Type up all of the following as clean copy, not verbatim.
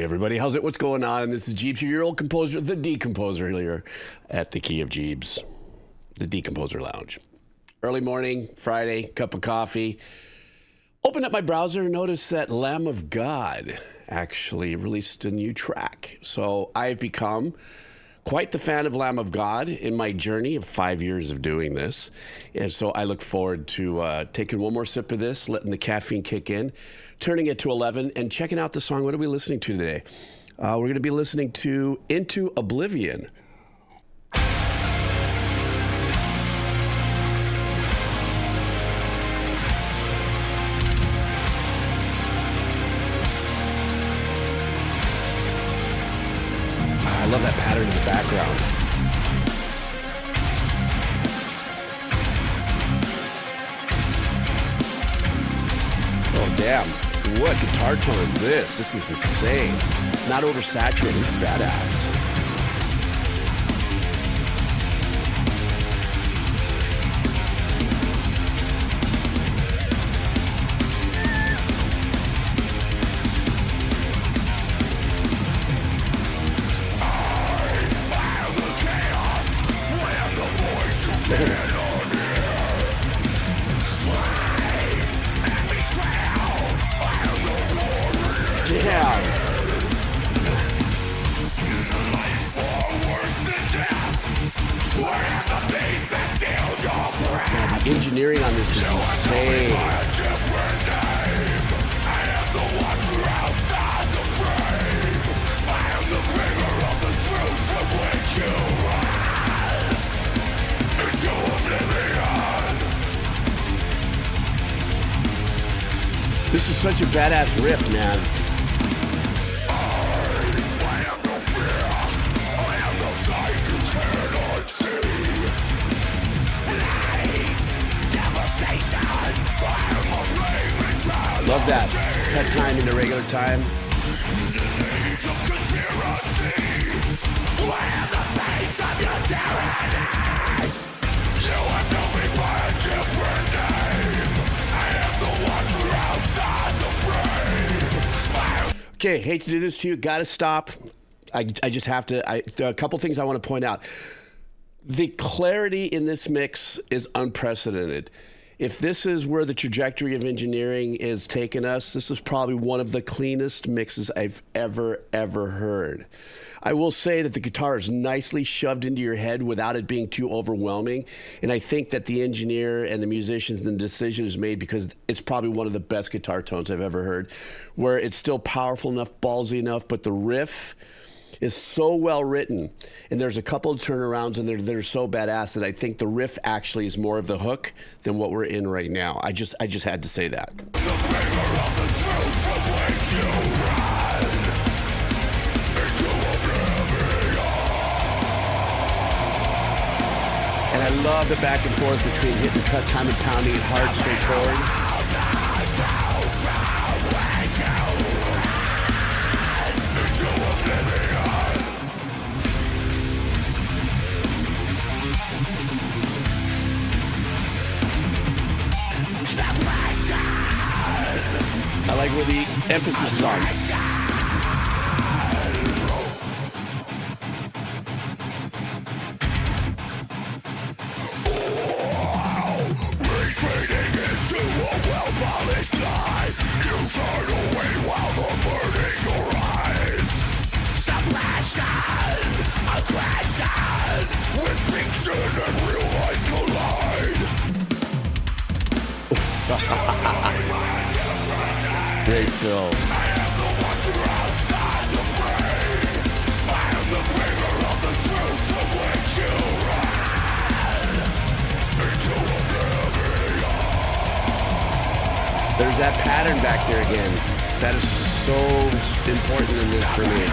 Hey everybody, how's it? What's going on? This is Jeeps, your old composer, the Decomposer, here at the Key of Jeeps, the Decomposer Lounge. Early morning, Friday, cup of coffee. Opened up my browser and noticed that Lamb of God actually released a new track. So I've become quite the fan of Lamb of God in my journey of 5 years of doing this. And so I look forward to taking one more sip of this, letting the caffeine kick in, turning it to 11, and checking out the song. What are we listening to today? We're going to be listening to Into Oblivion. I love that pattern in the background. Oh, damn. What guitar tone is this? This is insane. It's not oversaturated. It's badass. The engineering on this is insane. This is such a badass riff, man. Love that. Cut time into regular time. Okay, hate to do this to you. Gotta stop. I just have to. A couple things I want to point out. The clarity in this mix is unprecedented. If this is where the trajectory of engineering is taking us, this is probably one of the cleanest mixes I've ever heard. I will say that the guitar is nicely shoved into your head without it being too overwhelming. And I think that the engineer and the musicians and the decision is made because it's probably one of the best guitar tones I've ever heard, where it's still powerful enough, ballsy enough, but the riff is so well written, and there's a couple of turnarounds and they're so badass that I think the riff actually is more of the hook than what we're in right now. I just had to say that. And I love the back and forth between hitting cut time and pounding it hard, straightforward. I like where the emphasis is on. Retreating into a well-polished lie, you turn away while averting your eyes. Suppression, aggression, when fiction and real life collide. Great film. I am the watcher outside the frame. I am the bringer of the truth from which you ran into oblivion. There's that pattern back there again. That is so important in this for me.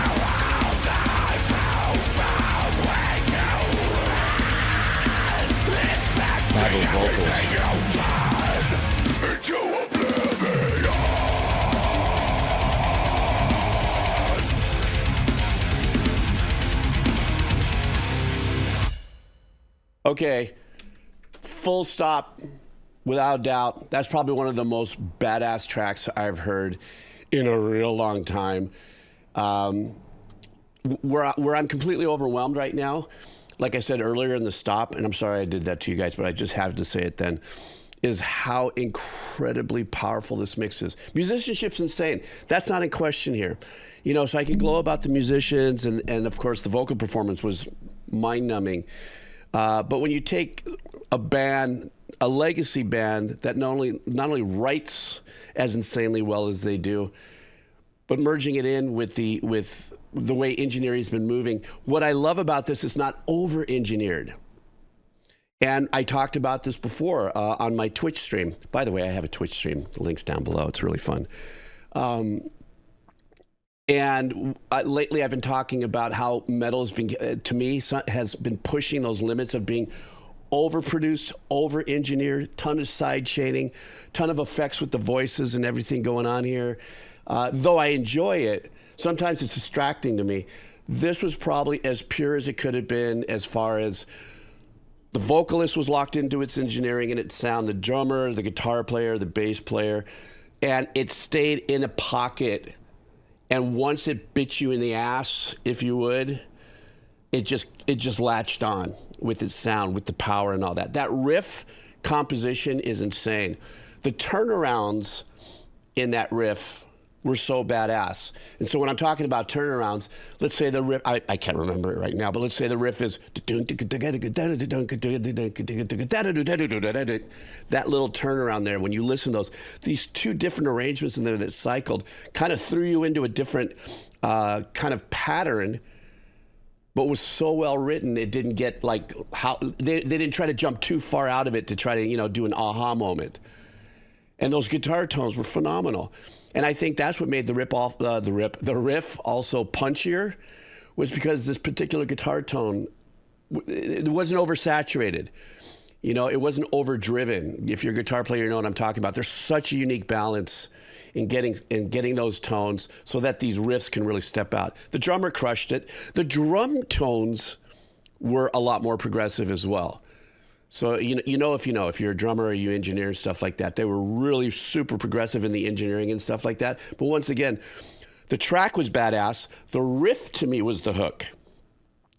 Bible vocals. Okay, full stop, without doubt. That's probably one of the most badass tracks I've heard in a real long time. Where I'm completely overwhelmed right now, like I said earlier in the stop, and I'm sorry I did that to you guys, but I just have to say it then, is how incredibly powerful this mix is. Musicianship's insane. That's not in question here. You know, so I could glow about the musicians, and of course the vocal performance was mind-numbing. But when you take a band, a legacy band that not only writes as insanely well as they do, but merging it in with the way engineering's been moving. What I love about this is not over-engineered. And I talked about this before on my Twitch stream. By the way, I have a Twitch stream. The link's down below. It's really fun. Lately, I've been talking about how metal has been, to me, has been pushing those limits of being overproduced, over-engineered, ton of side chaining, ton of effects with the voices and everything going on here. Though I enjoy it, sometimes it's distracting to me. This was probably as pure as it could have been as far as the vocalist was locked into its engineering and its sound, the drummer, the guitar player, the bass player, and it stayed in a pocket. And once it bit you in the ass, if you would, it just latched on with its sound, with the power and all that. That riff composition is insane. The turnarounds in that riff were so badass. And so when I'm talking about turnarounds, let's say the riff, I can't remember it right now, but let's say the riff is that little turnaround there. When you listen to these two different arrangements in there that cycled kind of threw you into a different kind of pattern, but was so well written, it didn't get like how, they didn't try to jump too far out of it to try to, you know, do an aha moment. And those guitar tones were phenomenal. And I think that's what made the riff also punchier, was because this particular guitar tone, it wasn't oversaturated. You know, it wasn't overdriven. If you're a guitar player, you know what I'm talking about. There's such a unique balance in getting those tones so that these riffs can really step out. The drummer crushed it. The drum tones were a lot more progressive as well. So, if you're a drummer or you engineer and stuff like that, they were really super progressive in the engineering and stuff like that. But once again, the track was badass. The riff to me was the hook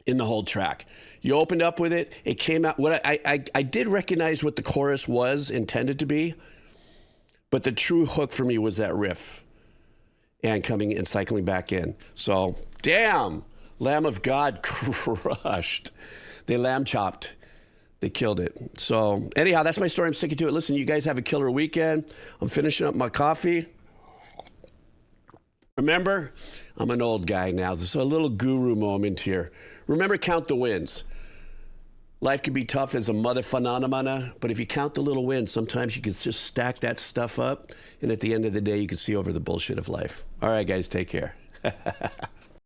in the whole track. You opened up with it. It came out. What I did recognize what the chorus was intended to be, but the true hook for me was that riff and coming and cycling back in. So, damn, Lamb of God crushed. They lamb chopped. They killed it. So anyhow, that's my story. I'm sticking to it. Listen, you guys have a killer weekend. I'm finishing up my coffee. Remember, I'm an old guy now. There's a little guru moment here. Remember, count the wins. Life can be tough as a mother phenomena, but if you count the little wins, sometimes you can just stack that stuff up, and at the end of the day, you can see over the bullshit of life. All right, guys, take care.